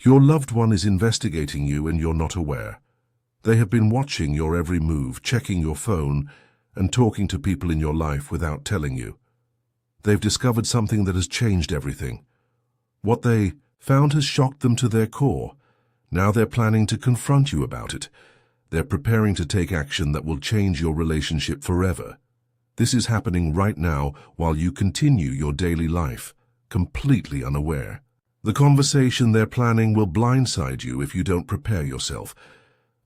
Your loved one is investigating you and you're not aware. They have been watching your every move, checking your phone, and talking to people in your life without telling you. They've discovered something that has changed everything. What they found has shocked them to their core. Now they're planning to confront you about it. They're preparing to take action that will change your relationship forever. This is happening right now while you continue your daily life, completely unaware. The conversation they're planning will blindside you if you don't prepare yourself.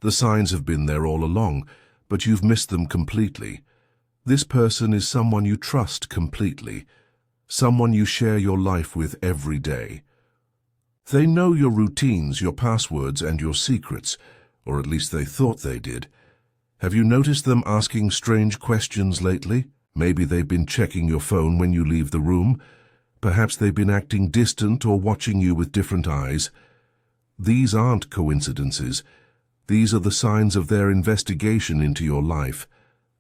The signs have been there all along, but you've missed them completely. This person is someone you trust completely, someone you share your life with every day. They know your routines, your passwords, and your secrets, or at least they thought they did. Have you noticed them asking strange questions lately? Maybe they've been checking your phone when you leave the room. Perhaps they've been acting distant or watching you with different eyes. These aren't coincidences. These are the signs of their investigation into your life.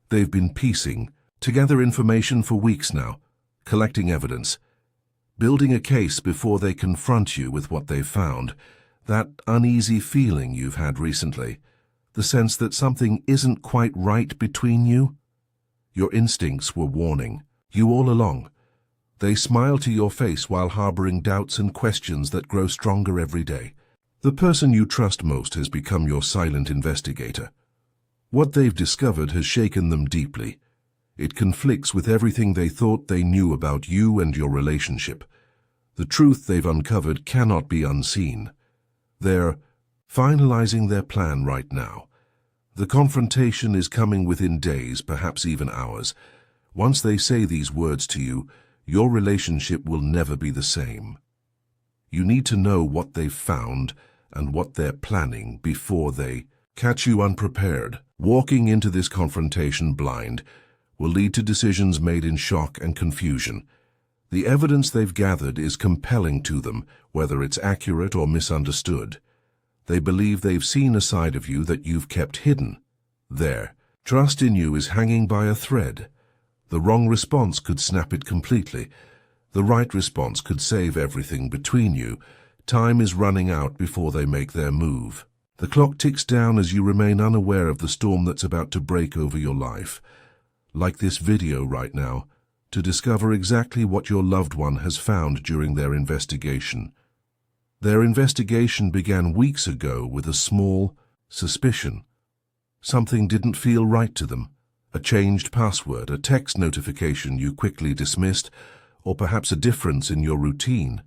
They've been piecing together information for weeks now, collecting evidence, building a case before they confront you with what they've found. That uneasy feeling you've had recently, the sense that something isn't quite right between you. Your instincts were warning you all along. They smile to your face while harboring doubts and questions that grow stronger every day. The person you trust most has become your silent investigator. What they've discovered has shaken them deeply. It conflicts with everything they thought they knew about you and your relationship. The truth they've uncovered cannot be unseen. They're finalizing their plan right now. The confrontation is coming within days, perhaps even hours. Once they say these words to you, your relationship will never be the same. You need to know what they've found and what they're planning before they catch you unprepared. Walking into this confrontation blind will lead to decisions made in shock and confusion. The evidence they've gathered is compelling to them, whether it's accurate or misunderstood. They believe they've seen a side of you that you've kept hidden. Their trust in you is hanging by a thread. The wrong response could snap it completely. The right response could save everything between you. Time is running out before they make their move. The clock ticks down as you remain unaware of the storm that's about to break over your life. Like this video right now, to discover exactly what your loved one has found during their investigation. Their investigation began weeks ago with a small suspicion. Something didn't feel right to them. A changed password, a text notification you quickly dismissed, or perhaps a difference in your routine.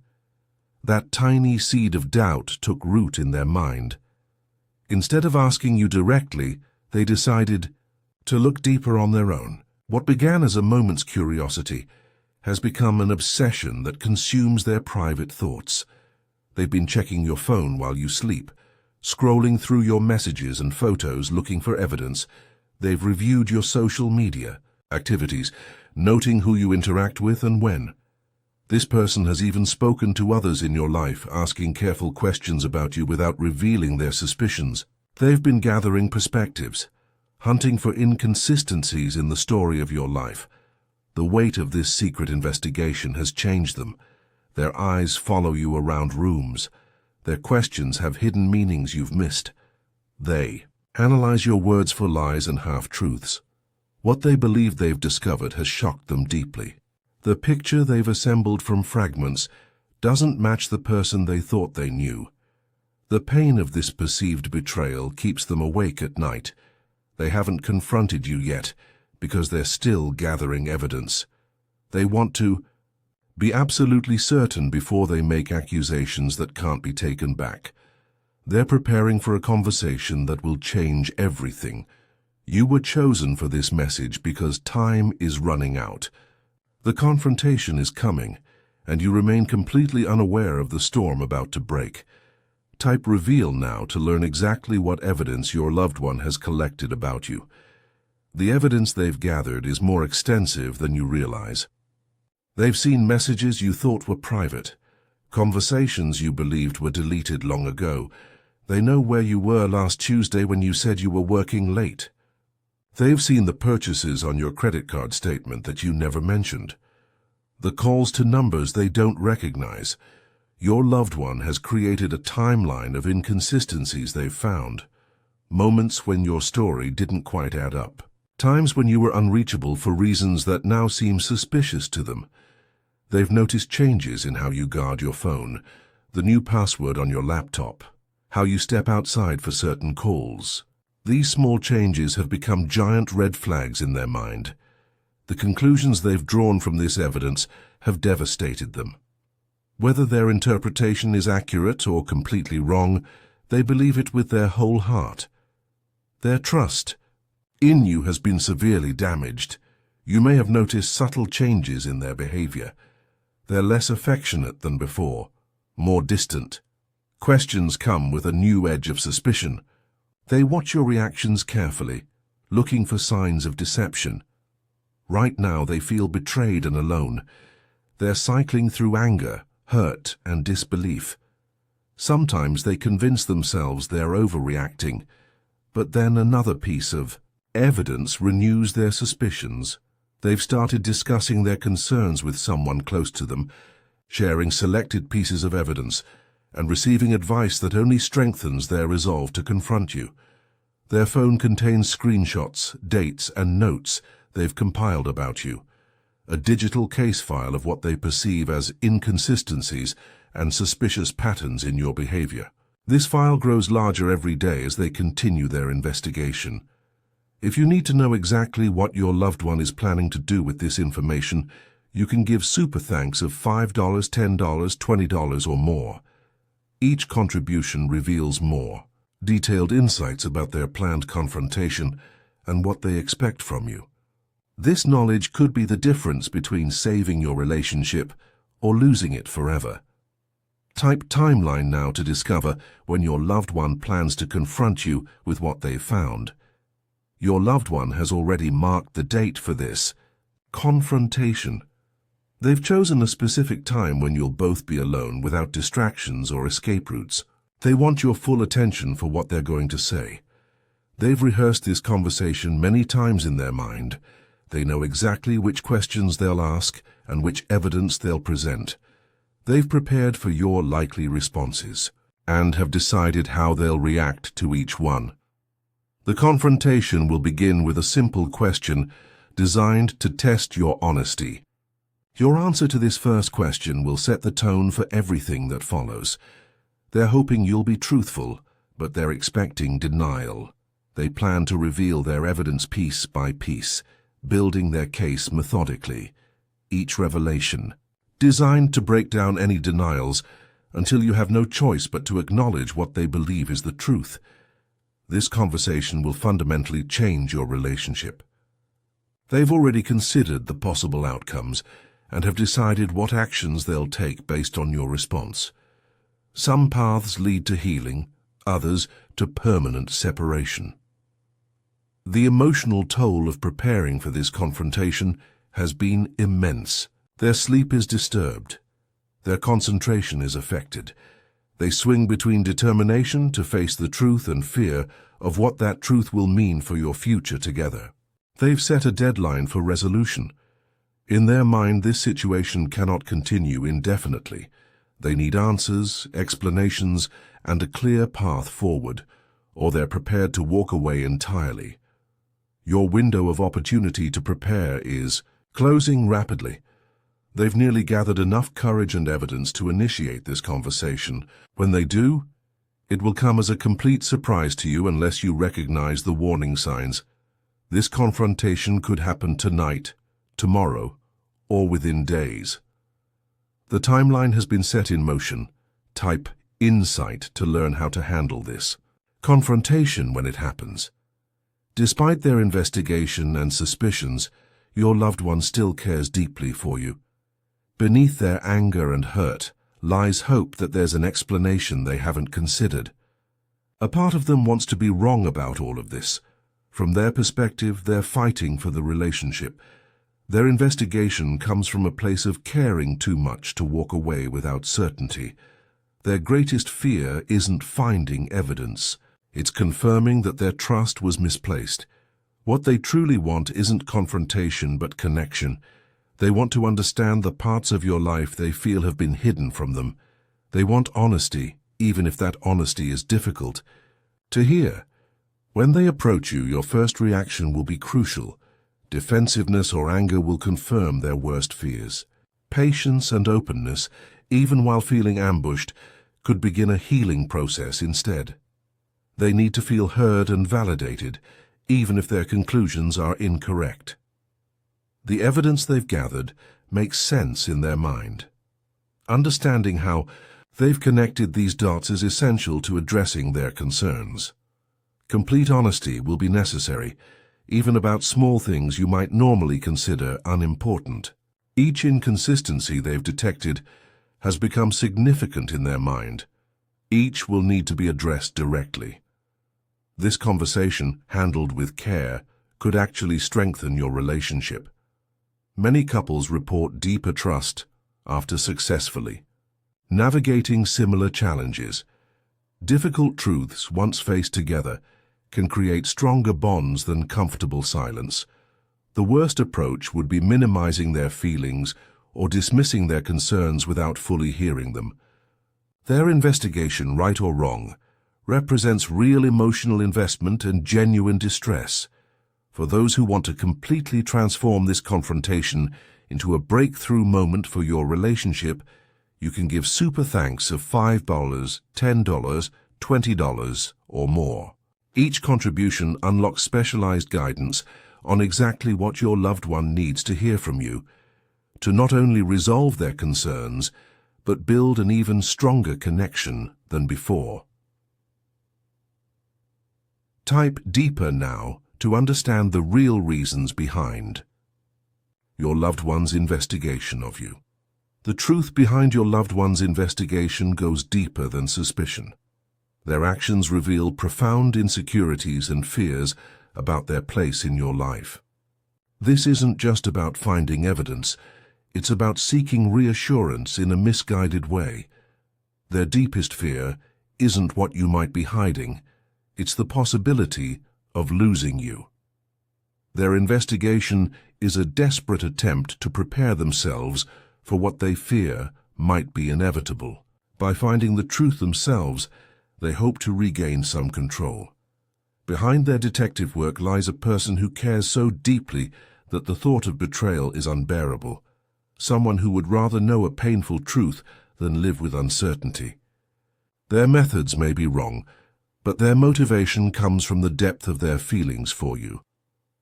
That tiny seed of doubt took root in their mind. Instead of asking you directly, they decided to look deeper on their own. What began as a moment's curiosity has become an obsession that consumes their private thoughts. They've been checking your phone while you sleep, scrolling through your messages and photos looking for evidence. They've reviewed your social media activities, noting who you interact with and when. This person has even spoken to others in your life, asking careful questions about you without revealing their suspicions. They've been gathering perspectives, hunting for inconsistencies in the story of your life. The weight of this secret investigation has changed them. Their eyes follow you around rooms. Their questions have hidden meanings you've missed. They analyze your words for lies and half-truths. What they believe they've discovered has shocked them deeply. The picture they've assembled from fragments doesn't match the person they thought they knew. The pain of this perceived betrayal keeps them awake at night. They haven't confronted you yet because they're still gathering evidence. They want to be absolutely certain before they make accusations that can't be taken back. They're preparing for a conversation that will change everything. You were chosen for this message because time is running out. The confrontation is coming, and you remain completely unaware of the storm about to break. Type reveal now to learn exactly what evidence your loved one has collected about you. The evidence they've gathered is more extensive than you realize. They've seen messages you thought were private, conversations you believed were deleted long ago. They know where you were last Tuesday when you said you were working late. They've seen the purchases on your credit card statement that you never mentioned, the calls to numbers they don't recognize, Your loved one has created a timeline of inconsistencies they've found. Moments when your story didn't quite add up. Times when you were unreachable for reasons that now seem suspicious to them. They've noticed changes in how you guard your phone, the new password on your laptop, how you step outside for certain calls. These small changes have become giant red flags in their mind. The conclusions they've drawn from this evidence have devastated them. Whether their interpretation is accurate or completely wrong, they believe it with their whole heart. Their trust in you has been severely damaged. You may have noticed subtle changes in their behavior. They're less affectionate than before, more distant. Questions come with a new edge of suspicion. They watch your reactions carefully, looking for signs of deception. Right now they feel betrayed and alone. They're cycling through anger, hurt, and disbelief. Sometimes they convince themselves they're overreacting, but then another piece of evidence renews their suspicions. They've started discussing their concerns with someone close to them, sharing selected pieces of evidence, and receiving advice that only strengthens their resolve to confront you. Their phone contains screenshots, dates, and notes they've compiled about you, a digital case file of what they perceive as inconsistencies and suspicious patterns in your behavior. This file grows larger every day as they continue their investigation. If you need to know exactly what your loved one is planning to do with this information, you can give super thanks of $5, $10, $20 or more. Each contribution reveals more, detailed insights about their planned confrontation and what they expect from you. This knowledge could be the difference between saving your relationship or losing it forever. Type timeline now to discover when your loved one plans to confront you with what they've found. Your loved one has already marked the date for this confrontation. They've chosen a specific time when you'll both be alone without distractions or escape routes. They want your full attention for what they're going to say. They've rehearsed this conversation many times in their mind. They know exactly which questions they'll ask and which evidence they'll present. They've prepared for your likely responses and have decided how they'll react to each one. The confrontation will begin with a simple question designed to test your honesty. Your answer to this first question will set the tone for everything that follows. They're hoping you'll be truthful, but they're expecting denial. They plan to reveal their evidence piece by piece, building their case methodically, each revelation designed to break down any denials until you have no choice but to acknowledge what they believe is the truth. This conversation will fundamentally change your relationship. They've already considered the possible outcomes and have decided what actions they'll take based on your response. Some paths lead to healing, others to permanent separation. The emotional toll of preparing for this confrontation has been immense. Their sleep is disturbed. Their concentration is affected. They swing between determination to face the truth and fear of what that truth will mean for your future together. They've set a deadline for resolution. In their mind, this situation cannot continue indefinitely. They need answers, explanations, and a clear path forward, or they're prepared to walk away entirely. Your window of opportunity to prepare is closing rapidly. They've nearly gathered enough courage and evidence to initiate this conversation. When they do, it will come as a complete surprise to you unless you recognize the warning signs. This confrontation could happen tonight, tomorrow, or within days. The timeline has been set in motion. Type insight to learn how to handle this confrontation when it happens. Despite their investigation and suspicions, your loved one still cares deeply for you. Beneath their anger and hurt lies hope that there's an explanation they haven't considered. A part of them wants to be wrong about all of this. From their perspective, they're fighting for the relationship. Their investigation comes from a place of caring too much to walk away without certainty. Their greatest fear isn't finding evidence. It's confirming that their trust was misplaced. What they truly want isn't confrontation but connection. They want to understand the parts of your life they feel have been hidden from them. They want honesty, even if that honesty is difficult to hear. When they approach you, your first reaction will be crucial. Defensiveness or anger will confirm their worst fears. Patience and openness, even while feeling ambushed, could begin a healing process instead. They need to feel heard and validated, even if their conclusions are incorrect. The evidence they've gathered makes sense in their mind. Understanding how they've connected these dots is essential to addressing their concerns. Complete honesty will be necessary, even about small things you might normally consider unimportant. Each inconsistency they've detected has become significant in their mind. Each will need to be addressed directly. This conversation, handled with care, could actually strengthen your relationship. Many couples report deeper trust after successfully navigating similar challenges. Difficult truths, once faced together, can create stronger bonds than comfortable silence. The worst approach would be minimizing their feelings or dismissing their concerns without fully hearing them. Their investigation, right or wrong, represents real emotional investment and genuine distress. For those who want to completely transform this confrontation into a breakthrough moment for your relationship, you can give super thanks of $5, $10, $20, or more. Each contribution unlocks specialized guidance on exactly what your loved one needs to hear from you, to not only resolve their concerns, but build an even stronger connection than before. Type deeper now to understand the real reasons behind your loved one's investigation of you. The truth behind your loved one's investigation goes deeper than suspicion. Their actions reveal profound insecurities and fears about their place in your life. This isn't just about finding evidence, it's about seeking reassurance in a misguided way. Their deepest fear isn't what you might be hiding, it's the possibility of losing you. Their investigation is a desperate attempt to prepare themselves for what they fear might be inevitable. By finding the truth themselves, they hope to regain some control. Behind their detective work lies a person who cares so deeply that the thought of betrayal is unbearable. Someone who would rather know a painful truth than live with uncertainty. Their methods may be wrong, but their motivation comes from the depth of their feelings for you.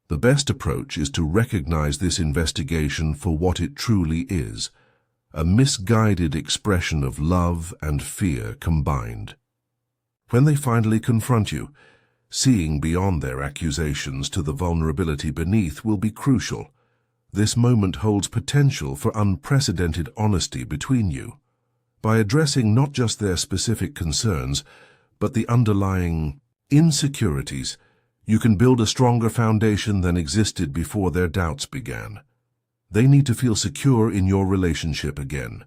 The best approach is to recognize this investigation for what it truly is, a misguided expression of love and fear combined. When they finally confront you, seeing beyond their accusations to the vulnerability beneath will be crucial. This moment holds potential for unprecedented honesty between you. By addressing not just their specific concerns, but the underlying insecurities, you can build a stronger foundation than existed before their doubts began. They need to feel secure in your relationship again,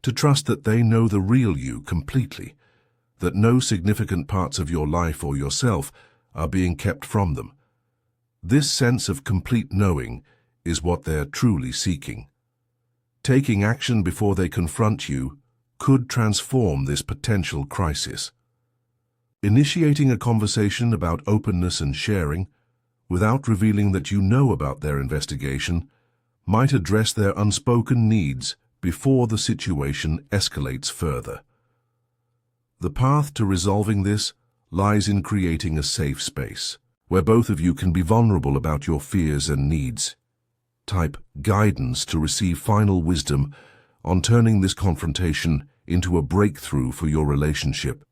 to trust that they know the real you completely, that no significant parts of your life or yourself are being kept from them. This sense of complete knowing is what they're truly seeking. Taking action before they confront you could transform this potential crisis. Initiating a conversation about openness and sharing, without revealing that you know about their investigation, might address their unspoken needs before the situation escalates further. The path to resolving this lies in creating a safe space, where both of you can be vulnerable about your fears and needs. Type guidance to receive final wisdom on turning this confrontation into a breakthrough for your relationship.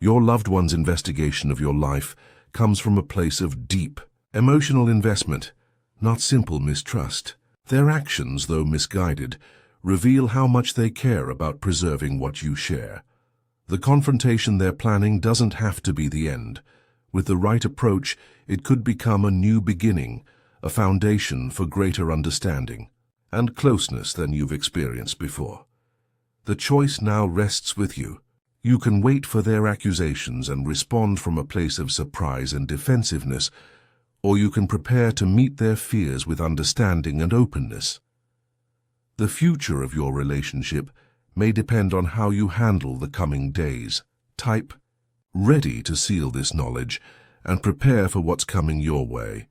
Your loved one's investigation of your life comes from a place of deep emotional investment, not simple mistrust. Their actions, though misguided, reveal how much they care about preserving what you share. The confrontation they're planning doesn't have to be the end. With the right approach, it could become a new beginning, a foundation for greater understanding and closeness than you've experienced before. The choice now rests with you. You can wait for their accusations and respond from a place of surprise and defensiveness, or you can prepare to meet their fears with understanding and openness. The future of your relationship may depend on how you handle the coming days. Type ready to seal this knowledge and prepare for what's coming your way.